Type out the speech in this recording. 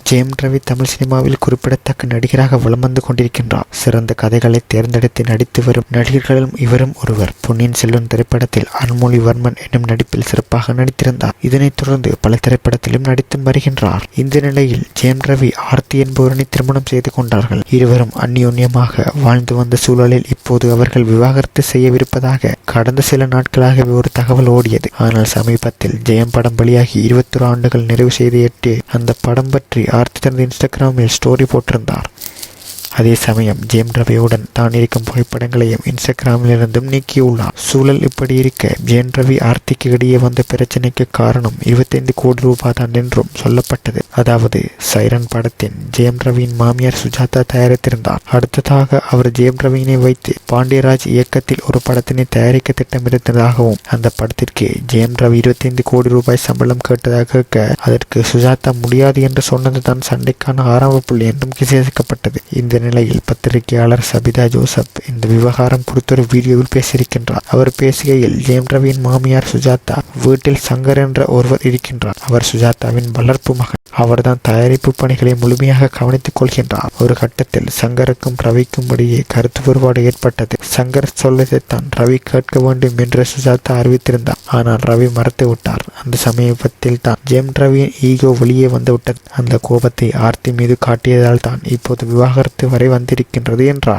ஜெயம் ரவி தமிழ் சினிமாவில் குறிப்பிடத்தக்க நடிகராக வலம் வந்து கொண்டிருக்கின்றார். சிறந்த கதைகளை தேர்ந்தெடுத்து நடித்து வரும் நடிகர்களும் இவரும் ஒருவர். பொன்னியின் செல்வன் திரைப்படத்தில் அருள்மொழிவர்மன் என்னும் நடிப்பில் சிறப்பாக நடித்திருந்தார். இதனைத் தொடர்ந்து பல திரைப்படத்திலும் நடித்தும் வருகின்றார். இந்த நிலையில் ஜெயம் ரவி ஆர்த்தி என்பவரனை திருமணம் செய்து கொண்டார்கள். இருவரும் அந்யோன்யமாக வாழ்ந்து வந்த சூழலில் இப்போது அவர்கள் விவாகரத்து செய்யவிருப்பதாக கடந்த சில நாட்களாகவே ஒரு தகவல் ஓடியது. ஆனால் சமீபத்தில் ஜெயம் படம் வெளியாகி 21 ஆண்டுகள் நிறைவு செய்து அந்த படம் பற்றி ஆர்த்தி தனது இன்ஸ்டாகிராமில் ஸ்டோரி போட்டிருந்தார். அதே சமயம் ஜெயம் ரவியுடன் தான் இருக்கும் புகைப்படங்களையும் இன்ஸ்டாகிராமில் இருந்தும் நீக்கியுள்ளார். சூழல் இப்படி இருக்க ஜெயம் ரவி ஆர்த்திக்கு இடையே வந்த பிரச்சனைக்கு காரணம் 25 கோடி ரூபாய் தான் என்றும் சொல்லப்பட்டது. அதாவது சைரன் படத்தின் ஜெயம் ரவியின் மாமியார் சுஜாதா தயாரித்திருந்தார். அடுத்ததாக அவர் ஜெயம் ரவியினை வைத்து பாண்டியராஜ் இயக்கத்தில் ஒரு படத்தினை தயாரிக்க திட்டமிருந்ததாகவும் அந்த படத்திற்கு ஜெயம் ரவி 25 கோடி ரூபாய் சம்பளம் கேட்டதாக அதற்கு சுஜாதா முடியாது என்று சொன்னது தான் சண்டைக்கான ஆரம்ப புள்ளி என்றும் விசேஷிக்கப்பட்டது. இந்த நிலையில் பத்திரிகையாளர் சபிதா ஜோசப் இந்த விவகாரம் குறித்த ஒரு வீடியோவில் பேசியிருக்கின்றார். அவர் பேசுகையில் ஜெயம் ரவியின் மாமியார் சுஜாதா வீட்டில் சங்கர் என்ற ஒருவர் இருக்கின்றார். அவர் சுஜாதாவின் வளர்ப்பு மகன். அவர்தான் தயாரிப்பு பணிகளை முழுமையாக கவனித்துக் கொள்கின்றார். ஒரு கட்டத்தில் சங்கருக்கும் ரவிக்கும் இடையே கருத்து வேறுபாடு ஏற்பட்டது. சங்கர் சொல்லதைத்தான் ரவி கேட்க வேண்டும் என்று சுஜாதா அறிவித்திருந்தார். ஆனால் ரவி மறுத்து விட்டார். அந்த சமீபத்தில் தான் ஜெயம் ரவியின் ஈகோ வெளியே வந்து விட்டது. அந்த கோபத்தை ஆர்த்தி மீது காட்டியதால் தான் இப்போது விவாகரத்து வரை வந்திருக்கின்றது என்றார்.